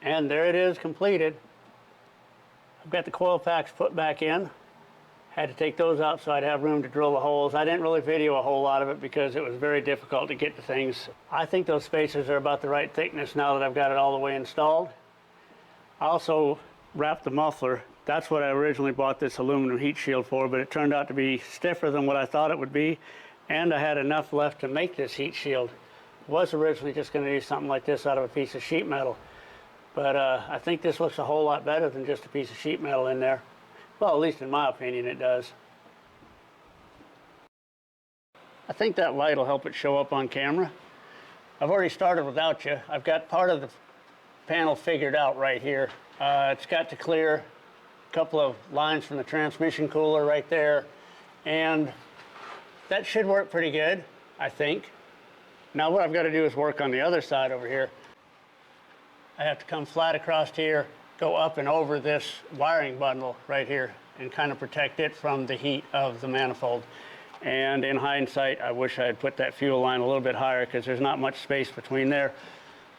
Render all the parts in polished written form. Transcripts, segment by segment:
And there it is, completed. I've got the coil packs put back in. Had to take those out so I'd have room to drill the holes. I didn't really video a whole lot of it because it was very difficult to get to things. I think those spacers are about the right thickness now that I've got it all the way installed. I also wrapped the muffler. That's what I originally bought this aluminum heat shield for, but it turned out to be stiffer than what I thought it would be, and I had enough left to make this heat shield. Was originally just going to do something like this out of a piece of sheet metal, but I think this looks a whole lot better than just a piece of sheet metal in there. Well, at least in my opinion it does. I think that light will help it show up on camera. I've already started without you. I've got part of the panel figured out right here. It's got to clear a couple of lines from the transmission cooler right there, and that should work pretty good, I think. Now what I've got to do is work on the other side over here. I have to come flat across here, go up and over this wiring bundle right here and kind of protect it from the heat of the manifold. And in hindsight, I wish I had put that fuel line a little bit higher because there's not much space between there.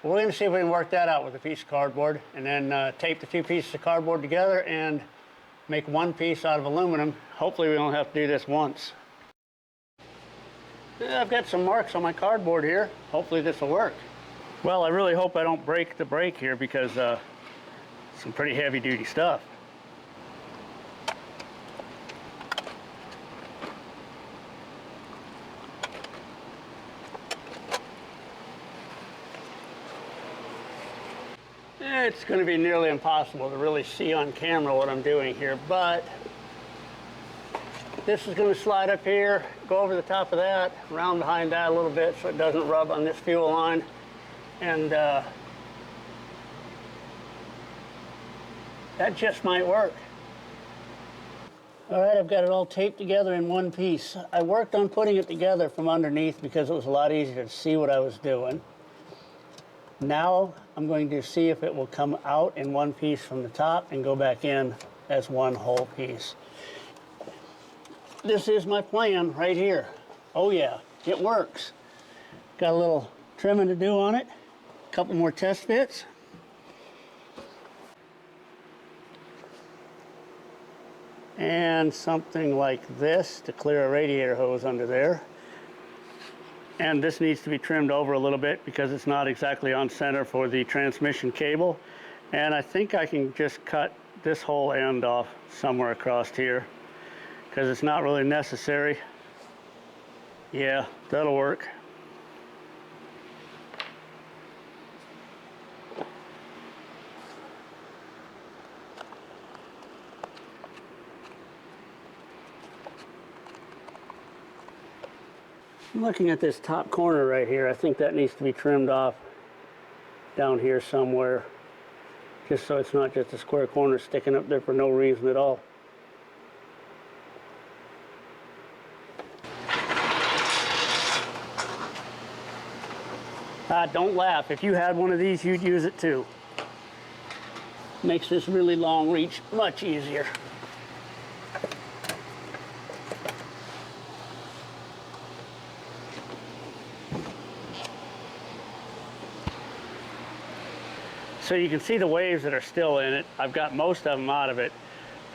We're going to see if we can work that out with a piece of cardboard and then tape the two pieces of cardboard together and make one piece out of aluminum. Hopefully we only have to do this once. I've got some marks on my cardboard here. Hopefully this will work. Well, I really hope I don't break the brake here because some pretty heavy duty stuff. It's going to be nearly impossible to really see on camera what I'm doing here, but this is going to slide up here, go over the top of that, around behind that a little bit so it doesn't rub on this fuel line, and that just might work. All right, I've got it all taped together in one piece. I worked on putting it together from underneath because it was a lot easier to see what I was doing. Now I'm going to see if it will come out in one piece from the top and go back in as one whole piece. This is my plan right here. Oh yeah, it works. Got a little trimming to do on it, a couple more test fits. And something like this to clear a radiator hose under there. And this needs to be trimmed over a little bit because it's not exactly on center for the transmission cable. And I think I can just cut this whole end off somewhere across here because it's not really necessary. Yeah, that'll work. Looking at this top corner right here, I think that needs to be trimmed off down here somewhere, just so it's not just a square corner sticking up there for no reason at all. Don't laugh. If you had one of these, you'd use it too. Makes this really long reach much easier. So you can see the waves that are still in it. I've got most of them out of it.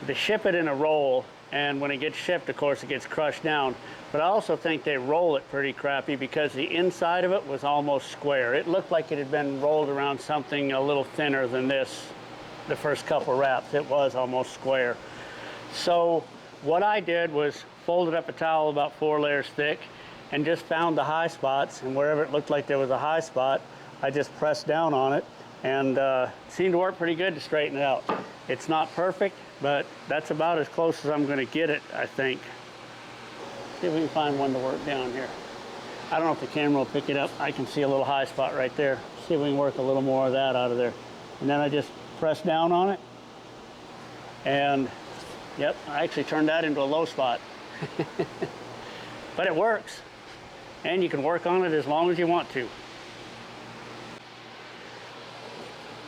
They ship it in a roll, and when it gets shipped, of course, it gets crushed down. But I also think they roll it pretty crappy because the inside of it was almost square. It looked like it had been rolled around something a little thinner than this, the first couple wraps. It was almost square. So what I did was folded up a towel about 4 layers thick and just found the high spots, and wherever it looked like there was a high spot, I just pressed down on it. And seemed to work pretty good to straighten it out. It's not perfect, but that's about as close as I'm going to get it, I think. See if we can find one to work down here. I don't know if the camera will pick it up. I can see a little high spot right there. See if we can work a little more of that out of there. And then I just press down on it. And, yep, I actually turned that into a low spot. But it works. And you can work on it as long as you want to.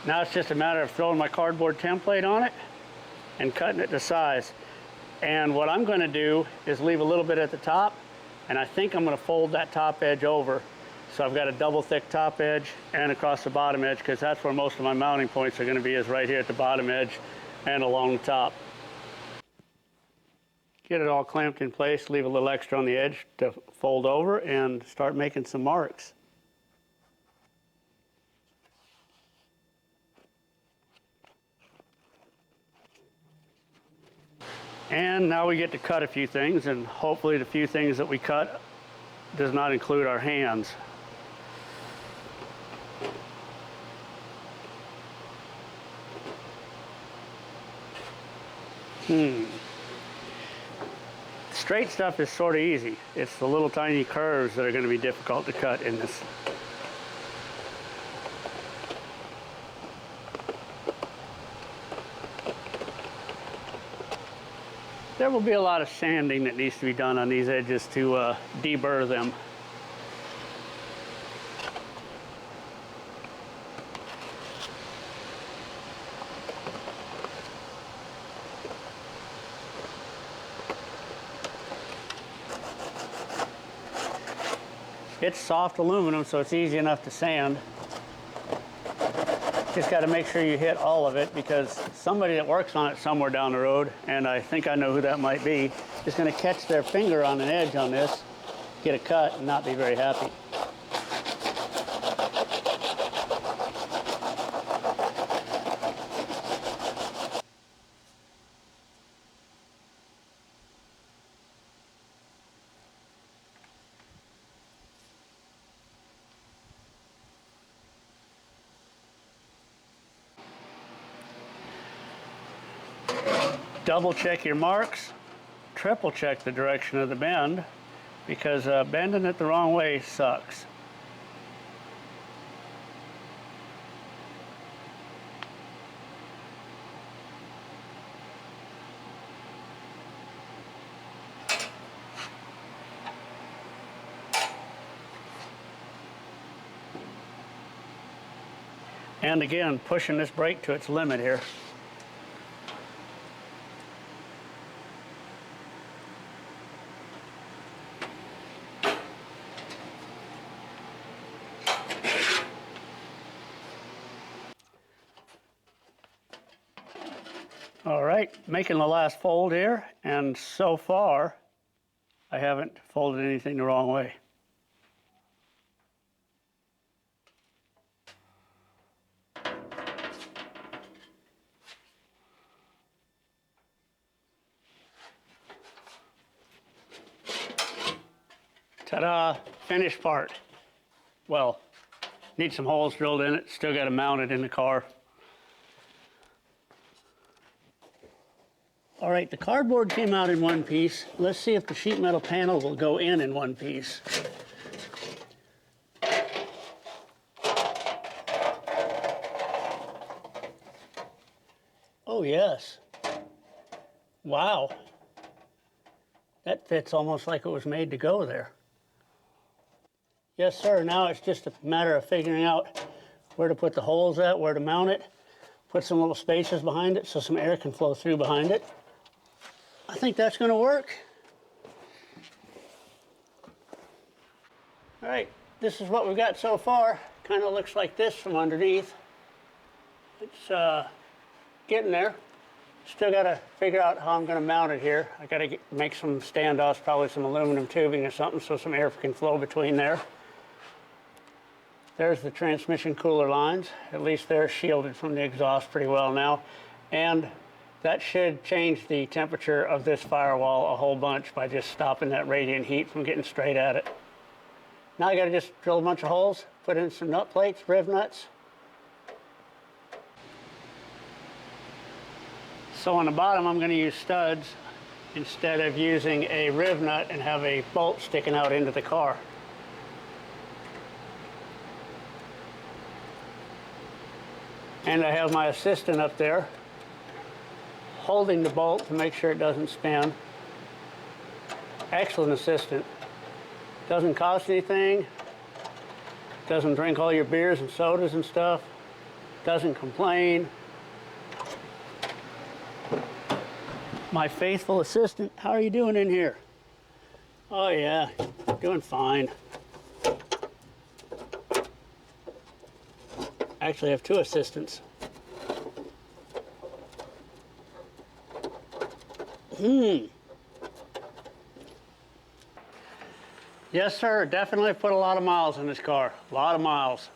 Now it's just a matter of throwing my cardboard template on it and cutting it to size. And what I'm going to do is leave a little bit at the top, and I think I'm going to fold that top edge over So I've got a double thick top edge and across the bottom edge, because that's where most of my mounting points are going to be, is right here at the bottom edge and along the top. Get it all clamped in place, leave a little extra on the edge to fold over, and start making some marks. And now we get to cut a few things, and hopefully the few things that we cut does not include our hands. Straight stuff is sort of easy. It's the little tiny curves that are going to be difficult to cut in this. There will be a lot of sanding that needs to be done on these edges to deburr them. It's soft aluminum, so it's easy enough to sand. Just got to make sure you hit all of it, because somebody that works on it somewhere down the road, and I think I know who that might be, is going to catch their finger on an edge on this, get a cut, and not be very happy. Double check your marks, triple check the direction of the bend, because bending it the wrong way sucks. And again, pushing this brake to its limit here. All right, making the last fold here, and so far I haven't folded anything the wrong way. Ta-da, finished part. Well, need some holes drilled in it, still got to mount it in the car. All right, the cardboard came out in one piece. Let's see if the sheet metal panel will go in one piece. Oh, yes. Wow. That fits almost like it was made to go there. Yes, sir. Now it's just a matter of figuring out where to put the holes at, where to mount it, put some little spaces behind it so some air can flow through behind it. I think that's going to work. All right, this is what we've got so far. Kind of looks like this from underneath. It's getting there. Still got to figure out how I'm going to mount it here. I got to make some standoffs, probably some aluminum tubing or something, so some air can flow between there. There's the transmission cooler lines. At least they're shielded from the exhaust pretty well now. And that should change the temperature of this firewall a whole bunch by just stopping that radiant heat from getting straight at it. Now I got to just drill a bunch of holes, put in some nut plates, riv nuts. So on the bottom I'm going to use studs instead of using a riv nut and have a bolt sticking out into the car. And I have my assistant up there holding the bolt to make sure it doesn't spin. Excellent assistant. Doesn't cost anything. Doesn't drink all your beers and sodas and stuff. Doesn't complain. My faithful assistant. How are you doing in here? Oh yeah, doing fine. actually have two assistants. Yes, sir. Definitely put a lot of miles in this car. A lot of miles.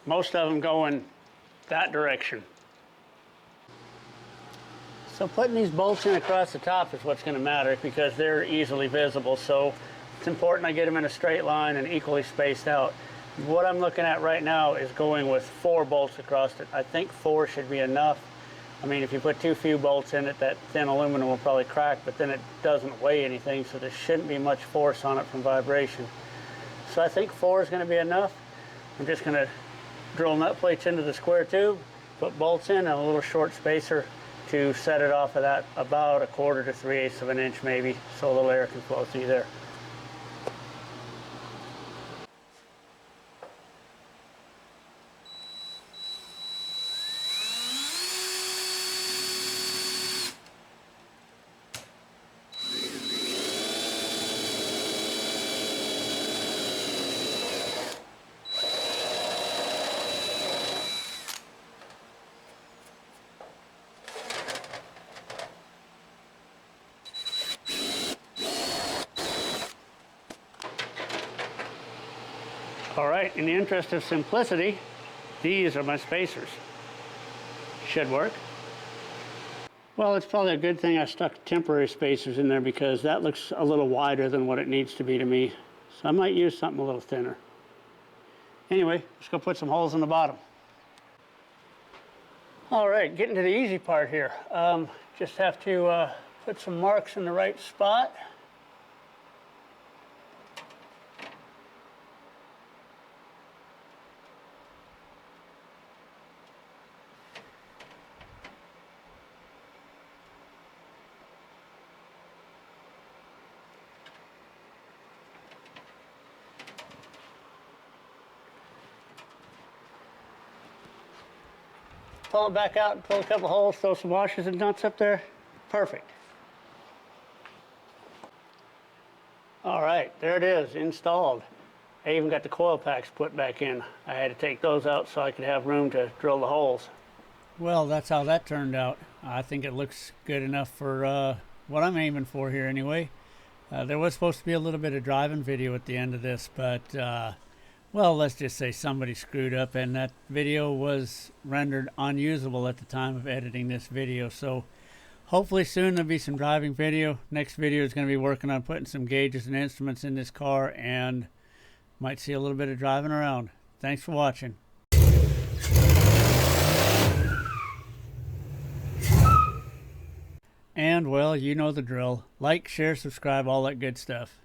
Most of them going that direction. So putting these bolts in across the top is what's going to matter because they're easily visible. So it's important I get them in a straight line and equally spaced out. What I'm looking at right now is going with 4 bolts across it. I think 4 should be enough. I mean, if you put too few bolts in it, that thin aluminum will probably crack, but then it doesn't weigh anything, so there shouldn't be much force on it from vibration. So I think 4 is going to be enough. I'm just going to drill nut plates into the square tube, put bolts in, and a little short spacer to set it off of that about 1/4 to 3/8 of an inch maybe, so a little air can flow through there. All right, in the interest of simplicity, these are my spacers. Should work. Well, it's probably a good thing I stuck temporary spacers in there because that looks a little wider than what it needs to be to me. So I might use something a little thinner. Anyway, let's go put some holes in the bottom. All right, getting to the easy part here. Just have to put some marks in the right spot. Pull it back out and pull a couple holes, throw some washers and nuts up there. Perfect. All right, there it is, installed. I even got the coil packs put back in. I had to take those out so I could have room to drill the holes. Well, that's how that turned out. I think it looks good enough for what I'm aiming for here anyway. There was supposed to be a little bit of driving video at the end of this, but well, let's just say somebody screwed up and that video was rendered unusable at the time of editing this video. So hopefully soon there'll be some driving video. Next video is going to be working on putting some gauges and instruments in this car and might see a little bit of driving around. Thanks for watching. And well, you know the drill. Like, share, subscribe, all that good stuff.